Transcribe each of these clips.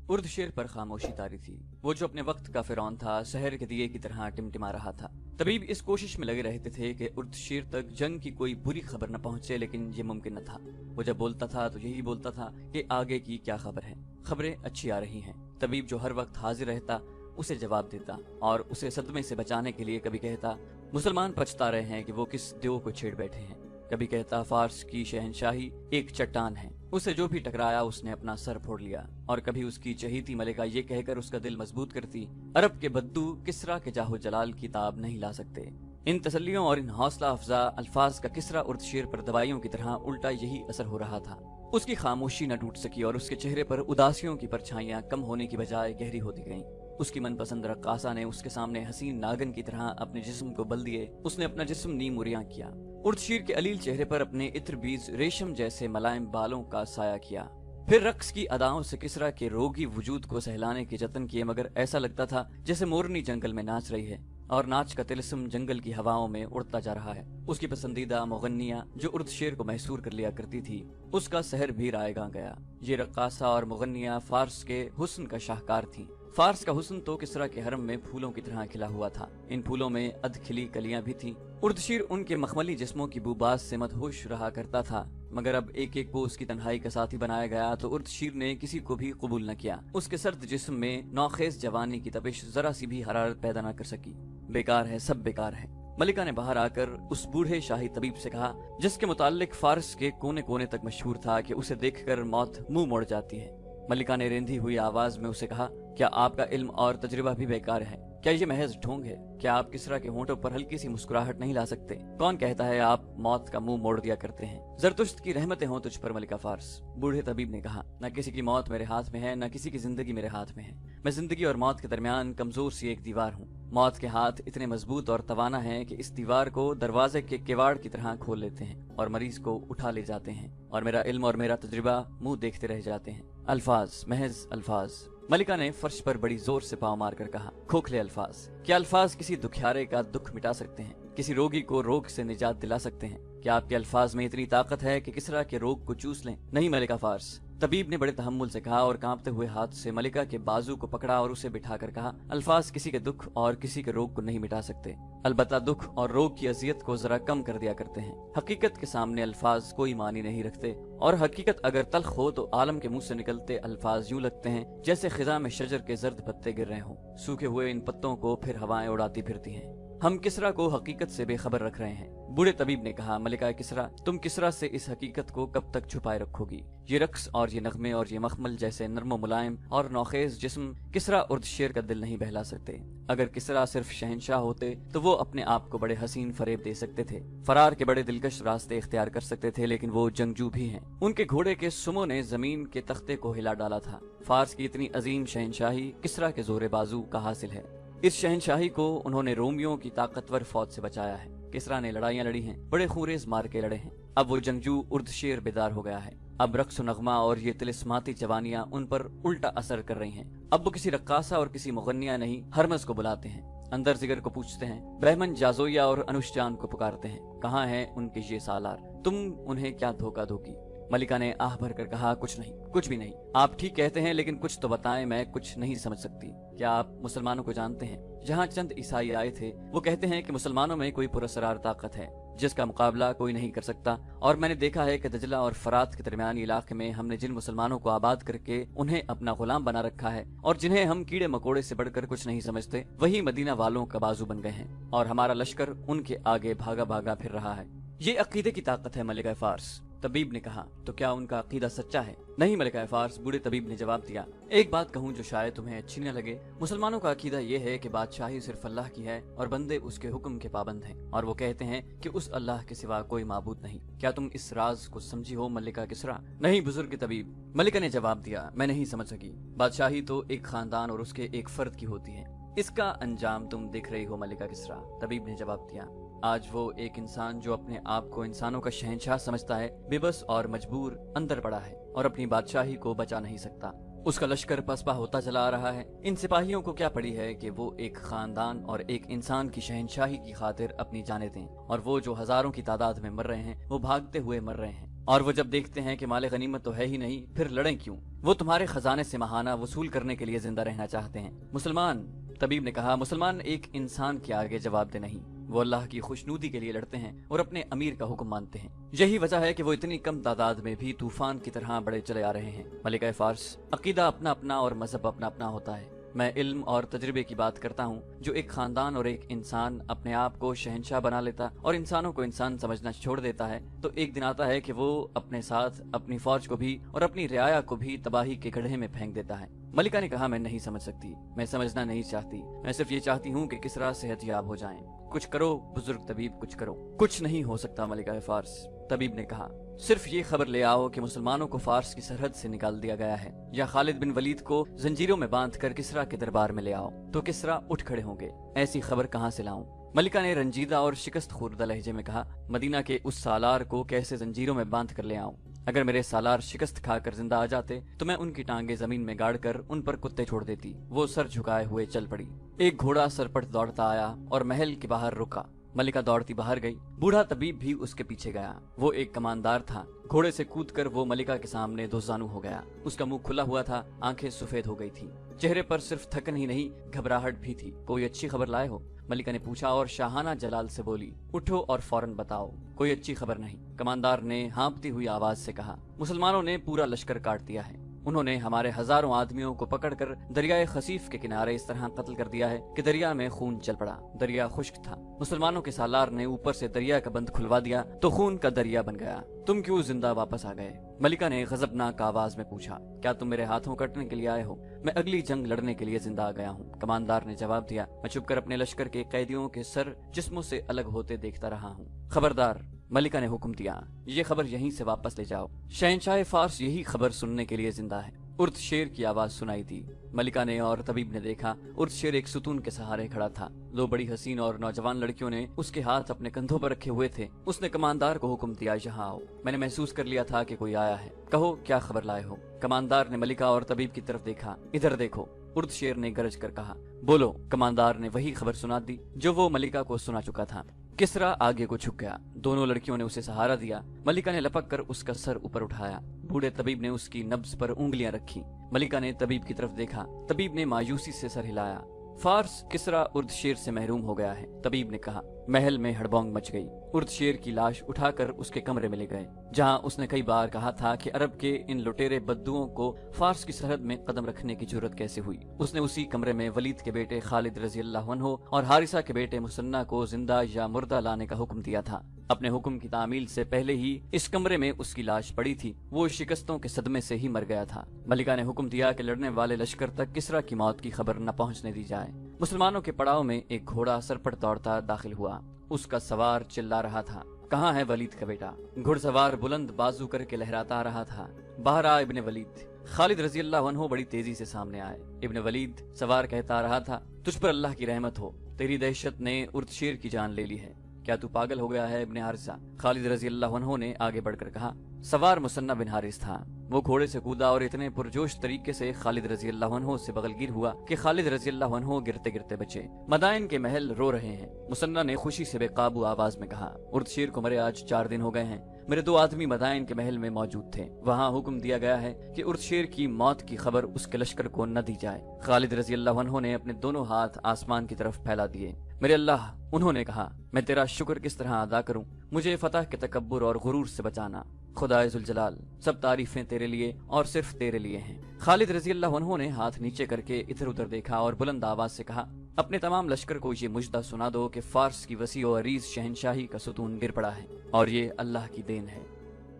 उर्द शेर पर खामोशी तारी थी। वो जो अपने वक्त का फिरौन था, शहर के दिए की तरह टिमटिमा रहा था। तबीब इस कोशिश में लगे रहते थे कि उर्द शेर तक जंग की कोई बुरी खबर न पहुंचे, लेकिन ये मुमकिन न था। वो जब बोलता था तो यही बोलता था कि आगे की क्या खबर है, खबरें अच्छी आ रही हैं। तबीब जो हर वक्त हाजिर रहता उसे जवाब देता और उसे सदमे से बचाने के लिए कभी कहता मुसलमान पछता रहे हैं कि वो किस देव को छेड़ बैठे हैं, कभी कहता फारस की शहनशाही एक चट्टान है, उसे जो भी टकराया उसने अपना सर फोड़ लिया, और कभी उसकी चहीती मलिका ये कहकर उसका दिल मजबूत करती अरब के बद्दू किसरा के जाहो जलाल की ताब नहीं ला सकते। इन तसल्लियों और इन हौसला अफजा अल्फाज का किसरा उर्द शेर पर दवाइयों की तरह उल्टा यही असर हो रहा था। उसकी खामोशी न टूट सकी और उसके चेहरे पर उदासियों की परछाइयां कम होने की बजाय गहरी होती गईं। उसकी मनपसंद रक्कासा ने उसके सामने हसीन नागन की तरह अपने जिस्म को बल दिए। उसने अपना जिस्म नीमुरियां किया। उर्द शेर के अलील चेहरे पर अपने इत्र बीज रेशम जैसे मलायम बालों का साया किया। फिर रक्स की अदाओं से किसरा के रोगी वजूद को सहलाने के जतन किए, मगर ऐसा लगता था जैसे मोरनी जंगल में नाच रही है और नाच का तिलस्म जंगल की हवाओं में उड़ता जा रहा है। उसकी पसंदीदा मुगन्निया जो उर्द शेर को महसूर कर लिया करती थी, उसका सहर भी रायगा गया। ये रक्कासा और मुगन्निया फारस के हुस्न का शाहकार थी। फारस का हुस्न तो किसरा के हरम में फूलों की तरह खिला हुआ था। इन फूलों में अधखिली कलियां भी थीं। उर्द शेर उनके मखमली जिस्मों की बुबास से मदहोश रहा करता था, मगर अब एक एक को उसकी तन्हाई का साथी बनाया गया तो उर्द शेर ने किसी को भी कबूल न किया। उसके सर्द जिस्म में नौखेज जवानी की तपिश जरा सी भी हरारत पैदा न कर सकी। बेकार है, सब बेकार है। मलिका ने बाहर आकर उस बूढ़े शाही तबीब से कहा, जिसके मुताल्लिक फारस के कोने कोने तक मशहूर था कि उसे देखकर मौत मुंह मोड़ जाती है। मलिका ने रेंधी हुई आवाज में उसे कहा, क्या आपका इल्म और तजुर्बा भी बेकार है? क्या ये महज ढोंग है? क्या आप किसरा के होंठों पर हल्की सी मुस्कुराहट नहीं ला सकते? कौन कहता है आप मौत का मुंह मोड़ दिया करते हैं? जरतुश्त की रहमतें हों तुझ पर मलिका फारस। बूढ़े तबीब ने कहा, न किसी की मौत मेरे हाथ में है, न किसी की जिंदगी मेरे हाथ में है। मैं जिंदगी और मौत के दरमियान कमजोर सी एक दीवार हूँ। मौत के हाथ इतने मजबूत और तवाना हैं कि इस दीवार को दरवाजे के किवाड़ की तरह खोल लेते हैं और मरीज को उठा ले जाते हैं, और मेरा इल्म और मेरा तजुर्बा मुंह देखते रह जाते हैं। अल्फाज, महज अल्फाज। मलिका ने फर्श पर बड़ी जोर से पांव मारकर कहा, खोखले अल्फाज। क्या अल्फाज किसी दुखियारे का दुख मिटा सकते हैं? किसी रोगी को रोग से निजात दिला सकते हैं? क्या आपके अल्फाज में इतनी ताकत है कि किसरा के रोग को चूस लें? नहीं मलिका फारस। तबीब ने बड़े तहम्मुल से कहा और कांपते हुए हाथ से मलिका के बाजू को पकड़ा और उसे बिठाकर कहा, अल्फाज किसी के दुख और किसी के रोग को नहीं मिटा सकते, अलबत्ता दुख और रोग की अजियत को जरा कम कर दिया करते हैं। हकीकत के सामने अल्फाज कोई मानी नहीं रखते, और हकीकत अगर तल्ख हो तो आलम के मुंह से निकलते अल्फाज यूं लगते हैं जैसे खिजा में शजर के जर्द पत्ते गिर रहे हों। सूखे हुए इन पत्तों को फिर हवाएं उड़ाती फिरती हैं। हम किसरा को हकीकत से बेखबर रख रहे हैं। बूढ़े तबीब ने कहा, मलिका किसरा, तुम किसरा से इस हकीकत को कब तक छुपाए रखोगी? ये रक्स और ये नगमे और ये मखमल जैसे नर्म मुलायम और नौखेज जिस्म किसरा उर्द शेर का दिल नहीं बहला सकते। अगर किसरा सिर्फ शहनशाह होते तो वो अपने आप को बड़े हसीन फरेब दे सकते थे, फरार के बड़े दिलकश रास्ते इख्तियार कर सकते थे, लेकिन वो जंगजू भी हैं। उनके घोड़े के सुमो ने जमीन के तख्ते को हिला डाला था। फारस की इतनी अजीम शहनशाही किसरा के जोरे बाजू का हासिल है। इस शहनशाही को उन्होंने रोमियों की ताकतवर फौज से बचाया है। किसरा ने लड़ाइयां लड़ी हैं, बड़े खूरेज मार के लड़े हैं। अब वो जंगजू उर्द शेर बेदार हो गया है। अब रक्स नगमा और ये तिलिस्माती जवानियां उन पर उल्टा असर कर रही हैं। अब वो किसी रक्कासा और किसी मुगन्निया नहीं, हरमज को बुलाते हैं, अंदर जिगर को पूछते हैं, ब्रह्मन जाजोया और अनुष्ठान को पुकारते हैं, कहाँ हैं उनके ये सालार? तुम उन्हें क्या धोखा दोगी? मलिका ने आह भर कर कहा, कुछ नहीं, कुछ भी नहीं। आप ठीक कहते हैं, लेकिन कुछ तो बताएं, मैं कुछ नहीं समझ सकती। क्या आप मुसलमानों को जानते हैं? जहाँ चंद ईसाई आए थे वो कहते हैं कि मुसलमानों में कोई पुरस्कार ताकत है जिसका मुकाबला कोई नहीं कर सकता, और मैंने देखा है कि दजला और फरात के दरमियानी इलाके में हमने जिन मुसलमानों को आबाद करके उन्हें अपना गुलाम बना रखा है और जिन्हें हम कीड़े मकोड़े से बढ़कर कुछ नहीं समझते, वही मदीना वालों का बाजू बन गए हैं और हमारा लश्कर उनके आगे भागा भागा फिर रहा है। ये अकीदे की ताकत है मलिका फारस। तबीब ने कहा, तो क्या उनका अकीदा सच्चा है? नहीं मलिका फारस, बूढ़े तबीब ने जवाब दिया। एक बात कहूँ जो शायद तुम्हें अच्छी न लगे, मुसलमानों का अकीदा ये है कि बादशाही सिर्फ अल्लाह की है और बंदे उसके हुक्म के पाबंद हैं, और वो कहते हैं कि उस अल्लाह के सिवा कोई माबूद नहीं। क्या तुम इस राज को समझी हो मलिका किसरा? नहीं बुजुर्ग तबीब, मलिका ने जवाब दिया, मैं नहीं समझ सकी। बादशाही तो एक खानदान और उसके एक फर्द की होती है, इसका अंजाम तुम देख रही हो मलिका किसरा। तबीब ने जवाब दिया, आज वो एक इंसान जो अपने आप को इंसानों का शहंशाह समझता है, बेबस और मजबूर अंदर पड़ा है और अपनी बादशाही को बचा नहीं सकता। उसका लश्कर पसपा होता चला आ रहा है। इन सिपाहियों को क्या पड़ी है कि वो एक खानदान और एक इंसान की शहंशाही की खातिर अपनी जानें दें, और वो जो हजारों की तादाद में मर रहे हैं वो भागते हुए मर रहे हैं। और वो जब देखते हैं कि माले गनीमत तो है ही नहीं, फिर लड़ें क्यों? वो तुम्हारे खजाने से महाना वसूल करने के लिए जिंदा रहना चाहते हैं। मुसलमान, तबीब ने कहा, मुसलमान एक इंसान के आगे जवाब दे नहीं, वो अल्लाह की खुशनूदी के लिए लड़ते हैं और अपने अमीर का हुक्म मानते हैं। यही वजह है कि वो इतनी कम तादाद में भी तूफान की तरह बड़े चले आ रहे हैं। मलिका फार्स, अकीदा अपना अपना और मजहब अपना अपना होता है। मैं इल्म और तजर्बे की बात करता हूँ। जो एक खानदान और एक इंसान अपने आप को शहंशाह बना लेता और इंसानों को इंसान समझना छोड़ देता है, तो एक दिन आता है कि वो अपने साथ अपनी फौज को भी और अपनी रियाया को भी तबाही के गड्ढे में फेंक देता है। मलिका ने कहा, मैं नहीं समझ सकती, मैं समझना नहीं चाहती, मैं सिर्फ ये चाहती हूँ कि किसरा सेहतयाब हो जाएं। कुछ करो बुजुर्ग तबीब, कुछ करो। कुछ नहीं हो सकता मलिका फार्स, तबीब ने कहा, सिर्फ ये खबर ले आओ कि मुसलमानों को फार्स की सरहद से निकाल दिया गया है, या खालिद बिन वलीद को जंजीरों में बांधकर किसरा के दरबार में ले आओ, तो किसरा उठ खड़े होंगे। ऐसी खबर कहाँ से लाऊं? मलिका ने रंजीदा और शिकस्त खुर्दा लहजे में कहा, मदीना के उस सालार को कैसे जंजीरों में बांध कर ले आऊं? अगर मेरे सालार शिकस्त खाकर जिंदा आ जाते तो मैं उनकी टांगे जमीन में गाड़कर उन पर कुत्ते छोड़ देती। वो सर झुकाए हुए चल पड़ी। एक घोड़ा सरपट दौड़ता आया और महल के बाहर रुका। मलिका दौड़ती बाहर गई। बूढ़ा तबीब भी उसके पीछे गया। वो एक कमानदार था। घोड़े से कूदकर वो मलिका के सामने दोजानू हो गया। उसका मुंह खुला हुआ था, आंखें सफेद हो गई थी, चेहरे पर सिर्फ थकन ही नहीं घबराहट भी थी। कोई अच्छी खबर लाए हो? मलिका ने पूछा और शाहाना जलाल से बोली, उठो और फौरन बताओ। कोई अच्छी खबर नहीं, कमानदार ने हाँफती हुई आवाज से कहा। मुसलमानों ने पूरा लश्कर काट दिया है। उन्होंने हमारे हजारों आदमियों को पकड़कर दरियाए खसीफ के किनारे इस तरह कत्ल कर दिया है कि दरिया में खून चल पड़ा। दरिया खुश्क था। मुसलमानों के सालार ने ऊपर से दरिया का बंद खुलवा दिया तो खून का दरिया बन गया। तुम क्यों जिंदा वापस आ गए? मलिका ने गजबनाक आवाज में पूछा। क्या तुम मेरे हाथों कटने के लिए आए हो? मैं अगली जंग लड़ने के लिए जिंदा आ गया हूँ, कमानदार ने जवाब दिया। मैं छुपकर अपने लश्कर के कैदियों के सर जिस्मों से अलग होते देखता रहा हूँ। खबरदार, मलिका ने हुक्म दिया, ये खबर यहीं से वापस ले जाओ। शहंशाह फार्स यही खबर सुनने के लिए जिंदा है। उर्द शेर की आवाज सुनाई दी। मलिका ने और तबीब ने देखा, उर्द शेर एक सुतून के सहारे खड़ा था। दो बड़ी हसीन और नौजवान लड़कियों ने उसके हाथ अपने कंधों पर रखे हुए थे। उसने कमानदार को हुक्म दिया, यहाँ आओ। मैंने महसूस कर लिया था कि कोई आया है। कहो क्या खबर लाए हो? कमानदार ने मलिका और तबीब की तरफ देखा। इधर देखो, उर्द शेर ने गरज कर कहा। बोलो। कमानदार ने वही खबर सुना दी जो वो मलिका को सुना चुका था। किसरा आगे को झुक गया। दोनों लड़कियों ने उसे सहारा दिया। मलिका ने लपक कर उसका सर ऊपर उठाया। बूढ़े तबीब ने उसकी नब्ज पर उंगलियां रखी। मलिका ने तबीब की तरफ देखा। तबीब ने मायूसी से सर हिलाया। फार्स किसरा उर्द शेर से महरूम हो गया है, तबीब ने कहा। महल में हड़बोंग मच गई। उर्द शेर की लाश उठाकर उसके कमरे में ले गए, जहां उसने कई बार कहा था कि अरब के इन लुटेरे बद्दुओं को फार्स की सरहद में कदम रखने की जरूरत कैसे हुई। उसने उसी कमरे में वलीद के बेटे खालिद रजी अल्लाह अन्हु और हारिसा के बेटे मुसन्ना को जिंदा या मुर्दा लाने का हुक्म दिया था। अपने हुक्म की तामील से पहले ही इस कमरे में उसकी लाश पड़ी थी। वो शिकस्तों के सदमे से ही मर गया था। मलिका ने हुक्म दिया कि लड़ने वाले लश्कर तक किसरा की मौत की खबर न पहुंचने दी जाए। मुसलमानों के पड़ाव में एक घोड़ा सरपट दौड़ता दाखिल हुआ। उसका सवार चिल्ला रहा था, कहाँ है वलीद का बेटा? घुड़सवार बुलंद बाजू करके लहराता रहा था, बाहर आ इब्ने वलीद। खालिद रजी अल्लाह अन्हु बड़ी तेजी से सामने आए। इब्ने वलीद सवार कहता रहा था, तुझ पर अल्लाह की रहमत हो, तेरी दहशत ने उर्द शेर की जान ले ली है। क्या तू पागल हो गया है इब्ने हारिसा? खालिद रजी अल्लाह अन्हु ने आगे बढ़कर कहा। सवार मुसन्ना बिन हारिस था। वो घोड़े से कूदा और इतने पुरजोश तरीके से खालिद रजी अल्लाह अन्हु से बगलगीर हुआ कि खालिद रजी अल्लाह अन्हु गिरते गिरते बचे। मदाइन के महल रो रहे हैं। मुसन्ना ने खुशी से बेकाबू आवाज में कहा, उर्द शेर को मरे आज 4 दिन हो गए हैं। मेरे 2 आदमी मदाइन के महल में मौजूद थे। वहाँ हुक्म दिया गया है कि उर्द शेर की मौत की खबर उसके लश्कर को न दी जाए। खालिद रजी अल्लाह अन्हु ने अपने दोनों हाथ आसमान की तरफ फैला दिए। मेरे अल्लाह, उन्होंने कहा, मैं तेरा शुक्र किस तरह अदा करूं? मुझे फतह के तकब्बुर और गुरूर से बचाना। खुदाए जुल जलाल, सब तारीफें तेरे लिए और सिर्फ तेरे लिए हैं। खालिद रजी अल्लाह अन्हु ने हाथ नीचे करके इधर उधर देखा और बुलंद आवाज से कहा, अपने तमाम लश्कर को ये मुजदा सुना दो कि फार्स की वसी और अरीज शहनशाही का सुतून गिर पड़ा है और ये अल्लाह की देन है।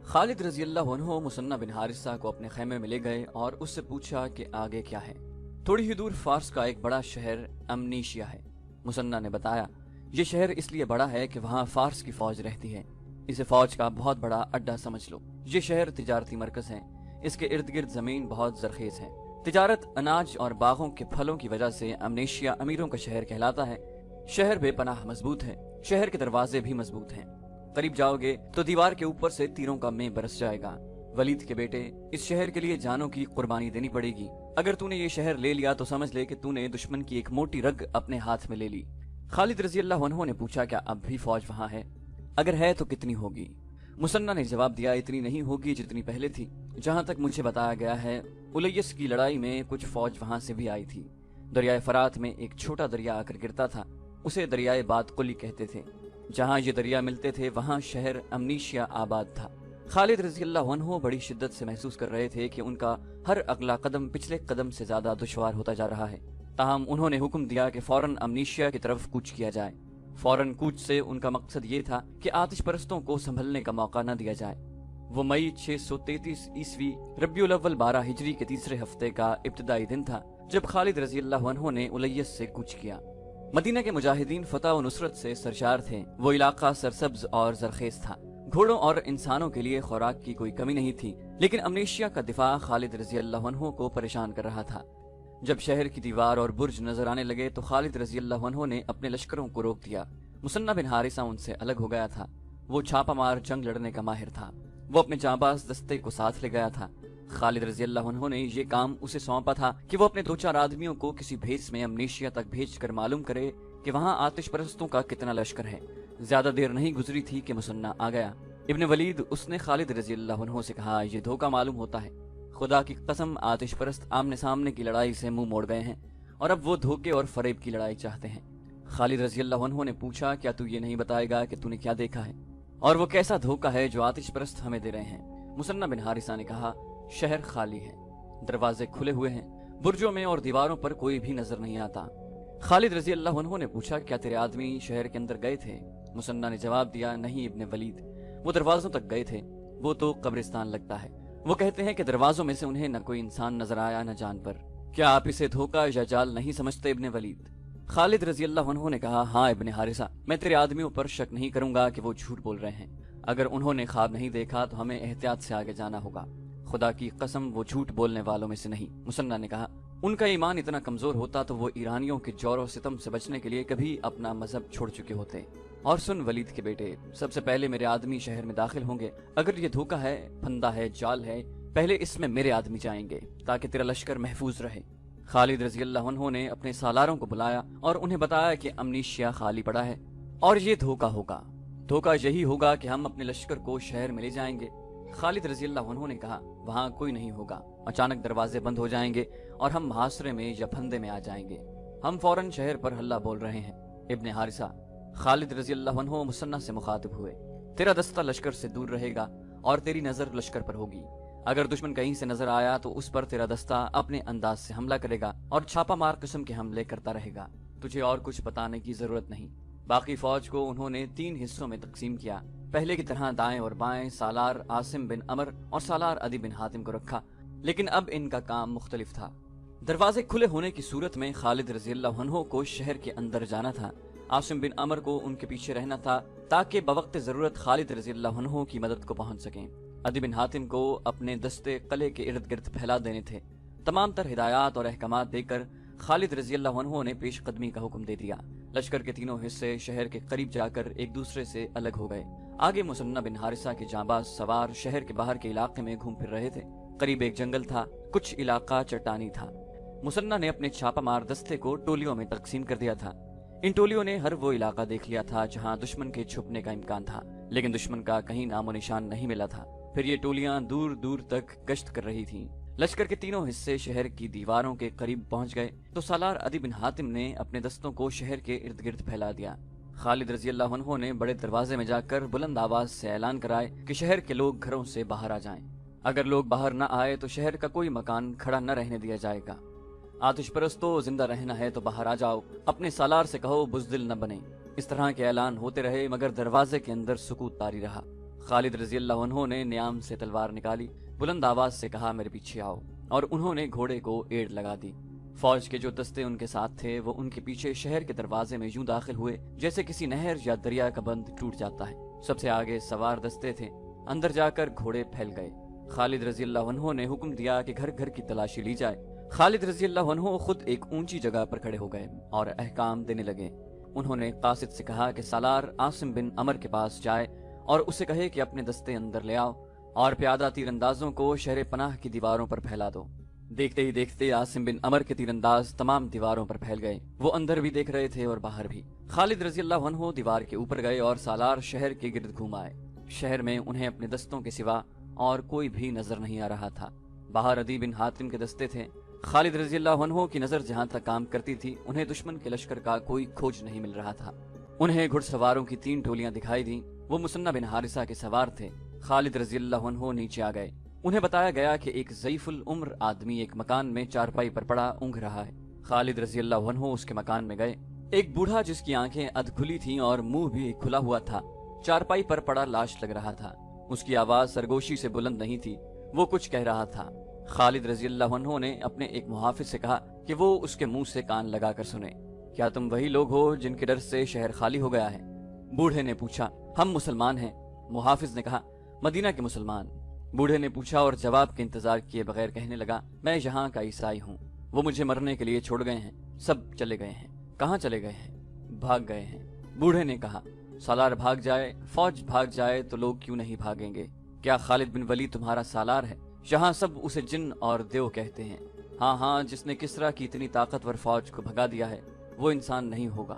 खालिद रजी अल्लाह अन्हु मुसन्ना बिन हारिसा को अपने खैमे में ले गए और उससे पूछा कि आगे क्या है। थोड़ी ही दूर फार्स का एक बड़ा शहर अमनीशिया है। मुसन्ना ने बताया, ये शहर इसलिए बड़ा है कि वहाँ फार्स की फौज रहती है। इसे फौज का बहुत बड़ा अड्डा समझ लो। ये शहर तिजारती मरकज है। इसके इर्द गिर्द जमीन बहुत जरखेज है। तिजारत, अनाज और बागों के फलों की वजह से अमनेशिया अमीरों का शहर कहलाता है। शहर बेपनाह मजबूत है। शहर के दरवाजे भी मजबूत हैं। करीब जाओगे तो दीवार के ऊपर से तीरों का मैं बरस जाएगा। वलीद के बेटे, इस शहर के लिए जानों की कुर्बानी देनी पड़ेगी। अगर तूने ये शहर ले लिया तो समझ ले कि तूने दुश्मन की एक मोटी रग अपने हाथ में ले ली। खालिद रजी अल्लाह अन्हु ने पूछा, क्या अब भी फौज वहाँ है? अगर है तो कितनी होगी? मुसन्ना ने जवाब दिया, इतनी नहीं होगी जितनी पहले थी। जहां तक मुझे बताया गया है, उलैयस की लड़ाई में कुछ फौज वहां से भी आई थी। दरियाए फरात में एक छोटा दरिया आकर गिरता था, उसे दरियाए बातकुली कहते थे। जहां ये दरिया मिलते थे वहां शहर अमनीशिया आबाद था। खालिद रजी अल्लाह अन्हु बड़ी शिद्दत से महसूस कर रहे थे कि उनका हर अगला कदम पिछले कदम से ज्यादा दुश्वार होता जा रहा है। ताहम उन्होंने हुक्म दिया कि फौरन अमनीशिया की तरफ कूच किया जाए। फौरन कूच से उनका मकसद ये था कि आतिश परस्तों को संभलने का मौका न दिया जाए। वो मई 633 ईस्वी रबियुल अव्वल 12 हिजरी के तीसरे हफ्ते का इब्तिदाई दिन था जब खालिद रजी अल्लाह अन्हु ने उलैयस से कूच किया। मदीना के मुजाहिदीन फतह व नुसरत से सरशार थे। वो इलाका सरसब्ज और जरखेज था। घोड़ों और इंसानों के लिए खुराक की कोई कमी नहीं थी, लेकिन अमनीशिया का दिफा खालिद रजी अल्लाह अन्हु को परेशान कर रहा था। जब शहर की दीवार और बुर्ज नजर आने लगे तो खालिद रजी अल्लाह अन्हु ने अपने लश्करों को रोक दिया। मुसन्ना बिन हारिसा उनसे अलग हो गया था। वो छापामार जंग लड़ने का माहिर था। वो अपने जांबाज दस्ते को साथ ले गया था। खालिद रजी अल्लाह अन्हु ने ये काम उसे सौंपा था कि वो अपने 2-4 आदमियों को किसी भेस में अमनीशिया तक भेजकर मालूम करे कि वहां आतिश परस्तों का कितना लश्कर है। ज्यादा देर नहीं गुजरी थी कि मुसन्ना आ गया। इब्ने वलीद, उसने खालिद रजी अल्लाह अन्हु से कहा, ये धोखा मालूम होता है। खुदा की कसम, आतिश परस्त आमने सामने की लड़ाई से मुंह मोड़ गए हैं और अब वो धोखे और फरेब की लड़ाई चाहते हैं। खालिद रजी अल्लाह अन्हु ने पूछा, क्या तू ये नहीं बताएगा कि तूने क्या देखा है और वो कैसा धोखा है जो आतिश परस्त हमें दे रहे हैं? मुसन्ना बिन हारिसा ने कहा, शहर खाली है, दरवाजे खुले हुए हैं, बुर्जों में और दीवारों पर कोई भी नजर नहीं आता। खालिद रजी अल्लाह अन्हु ने पूछा, क्या तेरे आदमी शहर के अंदर गए थे? मुसन्ना ने जवाब दिया, नहीं इब्ने वलीद, वो दरवाजों तक गए थे, वो तो कब्रिस्तान लगता है। वो कहते हैं कि दरवाजों में से उन्हें न कोई इंसान नजर आया न जानवर। क्या आप इसे धोखा या जाल नहीं समझते इब्ने वलीद? खालिद रजी अल्लाह अन्हु ने कहा, हाँ इब्ने हारिसा, मैं तेरे आदमियों पर शक नहीं करूंगा कि वो झूठ बोल रहे हैं। अगर उन्होंने ख्वाब नहीं देखा तो हमें एहतियात से आगे जाना होगा। खुदा की कसम, वो झूठ बोलने वालों में से नहीं। मुसन्ना ने कहा, उनका ईमान इतना कमजोर होता तो वो ईरानियों के जोर और सितम से बचने के लिए कभी अपना मजहब छोड़ चुके होते। और सुन वलीद के बेटे, सबसे पहले मेरे आदमी शहर में दाखिल होंगे। अगर ये धोखा है, फंदा है, जाल है, पहले इसमें मेरे आदमी जाएंगे ताकि तेरा लश्कर महफूज रहे। खालिद रजी अल्लाह अन्हु ने अपने सालारों को बुलाया और उन्हें बताया कि अमनीशिया खाली पड़ा है और ये धोखा होगा। धोखा यही होगा कि हम अपने लश्कर को शहर में ले जाएंगे। खालिद रजी अल्लाह अन्हु ने कहा, वहां कोई नहीं होगा। अचानक दरवाजे बंद हो जाएंगे और हम मुहासरे में या फंदे में आ जाएंगे। हम फौरन शहर पर हल्ला बोल रहे हैं। इब्ने हारिसा, खालिद रजी अल्लाह अन्हु मुसन्ना से मुखातिब हुए, तेरा दस्ता लश्कर से दूर रहेगा और तेरी नजर लश्कर पर होगी। अगर दुश्मन कहीं से नजर आया तो उस पर तेरा दस्ता अपने अंदाज से हमला करेगा और छापा मार किस्म के हमले करता रहेगा। तुझे और कुछ बताने की जरूरत नहीं। बाकी फौज को उन्होंने 3 हिस्सों में तकसीम किया। पहले की तरह दाएं और बाएं सालार आसिम बिन अमर और सालार अदी बिन हातिम को रखा, लेकिन अब इनका काम मुख्तलिफ था। दरवाजे खुले होने की सूरत में खालिद रजी अल्लाह अन्हु को शहर के अंदर जाना था। आसिम बिन अमर को उनके पीछे रहना था ताकि बवक्त जरूरत खालिद रजी अल्लाह अन्हु की मदद को पहुंच सकें। अदी बिन हातिम को अपने दस्ते कले के इर्द गिर्द फैला देने थे। तमाम तर हिदायत और अहकामात देकर खालिद रजी अल्लाह अन्हु ने पेश कदमी का हुक्म दे दिया। लश्कर के तीनों हिस्से शहर के करीब जाकर एक दूसरे से अलग हो गए। आगे मुसन्ना बिन हारिसा के जांबाज सवार शहर के बाहर के इलाके में घूम फिर रहे थे। करीब एक जंगल था, कुछ इलाका चट्टानी था। मुसन्ना ने अपने छापामार दस्ते को टोलियों में तकसीम कर दिया था। इन टोलियों ने हर वो इलाका देख लिया था जहां दुश्मन के छुपने का इम्कान था, लेकिन दुश्मन का कहीं नामो निशान नहीं मिला था। फिर ये टोलियां दूर दूर तक गश्त कर रही थीं। लश्कर के तीनों हिस्से शहर की दीवारों के करीब पहुंच गए तो सालार अदी बिन हातिम ने अपने दस्तों को शहर के इर्द गिर्द फैला दिया। खालिद रजी अल्लाह अन्हु ने बड़े दरवाजे में जाकर बुलंद आवाज से ऐलान कराए कि शहर के लोग घरों से बाहर आ जाएं। अगर लोग बाहर न आए तो शहर का कोई मकान खड़ा न रहने दिया जाएगा। आतिश परस्तों, जिंदा रहना है तो बाहर आ जाओ। अपने सालार से कहो बुज़दिल न बने। इस तरह के ऐलान होते रहे मगर दरवाजे के अंदर सुकूत तारी रहा। खालिद रजी अल्लाह अन्हु ने न्याम से तलवार निकाली, बुलंद आवाज से कहा, मेरे पीछे आओ, और उन्होंने घोड़े को एड़ लगा दी। फौज के जो दस्ते उनके साथ थे वो उनके पीछे शहर के दरवाजे में यूं दाखिल हुए जैसे किसी नहर या दरिया का बंद टूट जाता है। सबसे आगे सवार दस्ते थे। अंदर जाकर घोड़े फैल गए। खालिद रजी अल्लाह अन्हु ने हुक्म दिया कि घर घर की तलाशी ली जाए। खालिद रजी अल्लाह अन्हु खुद एक ऊंची जगह पर खड़े हो गए और अहकाम देने लगे। उन्होंने कासिद से कहा कि सालार आसिम बिन अमर के पास जाए और उसे कहे कि अपने दस्ते अंदर ले आओ और प्यादा तीरंदाजों को शहर पनाह की दीवारों पर फैला दो। देखते ही देखते आसिम बिन अमर के तीरंदाज तमाम दीवारों पर फैल गए। वो अंदर भी देख रहे थे और बाहर भी। खालिद रजी अल्लाह अन्हु दीवार के ऊपर गए और सालार शहर के गिर्द घूम आए। शहर में उन्हें अपने दस्तों के सिवा और कोई भी नजर नहीं आ रहा था। बाहर अदी बिन हातिम के दस्ते थे। खालिद रजी अल्लाह अन्हु की नजर जहां तक काम करती थी, उन्हें दुश्मन के लश्कर का कोई खोज नहीं मिल रहा था। उन्हें घुड़सवारों की 3 टोलियां दिखाई दी। वो मुसन्ना बिन हारिसा के सवार थे। खालिद रजी अल्लाह अन्हु नीचे आ गए। उन्हें बताया गया कि एक ज़ईफुल उम्र आदमी एक मकान में चारपाई पर पड़ा ऊँघ रहा है। खालिद रजी अल्लाह अन्हु उसके मकान में गए। एक बूढ़ा जिसकी आंखें अधखुली थीं और मुंह भी खुला हुआ था, चारपाई पर पड़ा लाश लग रहा था। उसकी आवाज सरगोशी से बुलंद नहीं थी, वो कुछ कह रहा था। खालिद रजी अल्लाह अन्हु ने अपने एक मुहाफिज से कहा कि वो उसके मुंह से कान लगाकर सुने। क्या तुम वही लोग हो जिनके डर से शहर खाली हो गया है? बूढ़े ने पूछा। हम मुसलमान हैं। मुहाफिज ने कहा, मदीना के मुसलमान। बूढ़े ने पूछा और जवाब के इंतजार किए बगैर कहने लगा, मैं यहाँ का ईसाई हूँ। वो मुझे मरने के लिए छोड़ गए हैं। सब चले गए हैं। कहाँ चले गए हैं? भाग गए हैं। बूढ़े ने कहा, सालार भाग जाए, फौज भाग जाए तो लोग क्यों नहीं भागेंगे? क्या खालिद बिन वलीद तुम्हारा सालार है? यहाँ सब उसे जिन और देव कहते हैं। हाँ हाँ, जिसने किसरा की इतनी ताकतवर फौज को भगा दिया है वो इंसान नहीं होगा।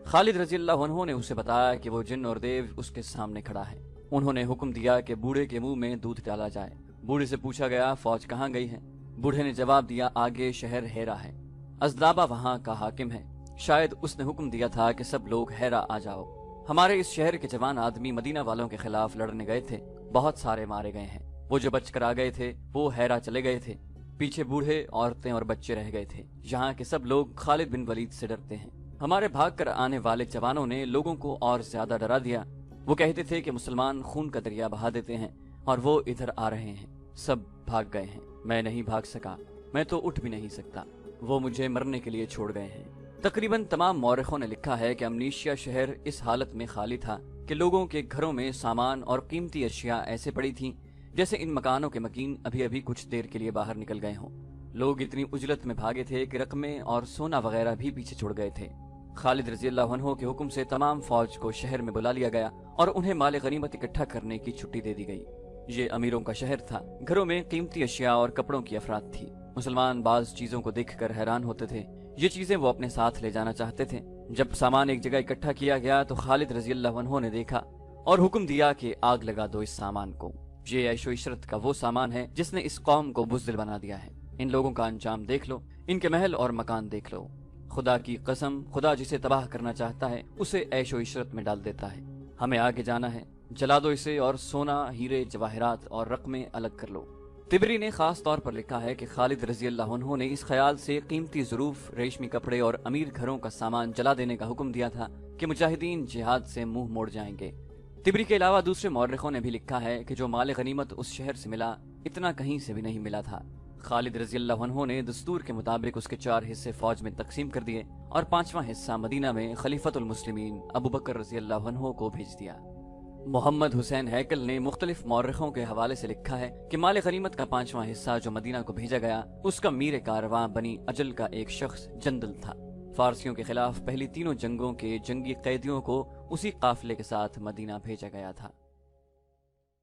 खालिद रजी अल्लाह अन्हु ने उसे बताया कि वो जिन और देव उसके सामने खड़ा है। उन्होंने हुक्म दिया कि बूढ़े के मुंह में दूध डाला जाए। बूढ़े से पूछा गया, फौज कहाँ गई है? बूढ़े ने जवाब दिया, आगे शहर हेरा है। अजदाबा वहाँ का हाकिम है। शायद उसने हुक्म दिया था कि सब लोग हेरा आ जाओ। हमारे इस शहर के जवान आदमी मदीना वालों के खिलाफ लड़ने गए थे, बहुत सारे मारे गए हैं। वो जो बचकर आ गए थे वो हेरा चले गए थे। पीछे बूढ़े, औरतें और बच्चे रह गए थे। यहाँ के सब लोग खालिद बिन वलीद से डरते हैं। हमारे भाग कर आने वाले जवानों ने लोगों को और ज्यादा डरा दिया। वो कहते थे कि मुसलमान खून का दरिया बहा देते हैं और वो इधर आ रहे हैं। सब भाग गए हैं। मैं नहीं भाग सका, मैं तो उठ भी नहीं सकता। वो मुझे मरने के लिए छोड़ गए हैं। तकरीबन तमाम मौरखों ने लिखा है कि अमनीशिया शहर इस हालत में खाली था कि लोगों के घरों में सामान और कीमती अशिया ऐसे पड़ी थीं जैसे इन मकानों के मकीन अभी अभी कुछ देर के लिए बाहर निकल गए हों। लोग इतनी उजलत में भागे थे कि रकमें और सोना वगैरह भी पीछे छोड़ गए थे। खालिद रजी अल्लाह अन्हु के हुक्म से तमाम फौज को शहर में बुला लिया गया और उन्हें माल गनीमत इकट्ठा करने की छुट्टी दे दी गई। ये अमीरों का शहर था। घरों में कीमती अशिया और कपड़ों की अफराद थी। मुसलमान बाज चीजों को देखकर हैरान होते थे। ये चीजें वो अपने साथ ले जाना चाहते थे। जब सामान एक जगह इकट्ठा किया गया तो खालिद रजी अल्लाह अन्हु ने देखा और हुक्म दिया कि आग लगा दो इस सामान को। ये ऐशो इशरत का वो सामान है जिसने इस कौम को बुज़दिल बना दिया है। इन लोगों का अंजाम देख लो, इनके महल और मकान देख लो। खुदा की कसम, खुदा जिसे तबाह करना चाहता है उसे ऐशो इशरत में डाल देता है। हमें आगे जाना है, जला दो इसे और सोना, हीरे, जवाहरात और रकमें अलग कर लो। तिबरी ने खास तौर पर लिखा है कि खालिद रजी अल्लाह अन्हु ने इस ख्याल से कीमती ज़रूफ, रेशमी कपड़े और अमीर घरों का सामान जला देने का हुक्म दिया था कि मुजाहिदीन जिहाद से मुंह मोड़ जाएंगे। तिबरी के अलावा दूसरे मौरखों ने भी लिखा है कि जो माल गनीमत उस शहर से मिला, इतना कहीं से भी नहीं मिला था। खालिद रजी अल्लाह अन्हु ने दस्तूर के मुताबिक उसके 4 हिस्से फौज में तकसीम कर दिए और 5वां हिस्सा मदीना में खलीफतुल मुस्लिमीन अबू बकर रजी अल्लाह अन्हु को भेज दिया। मोहम्मद हुसैन हैकल ने मुख्तलिफ मौरखों के हवाले से लिखा है कि माल गनीमत का 5वां हिस्सा जो मदीना को भेजा गया, उसका मीर कारवां बनी अजल का एक शख्स जंदल था। फारसियों के खिलाफ पहली तीनों जंगों के जंगी कैदियों को उसी काफिले के साथ मदीना भेजा गया था।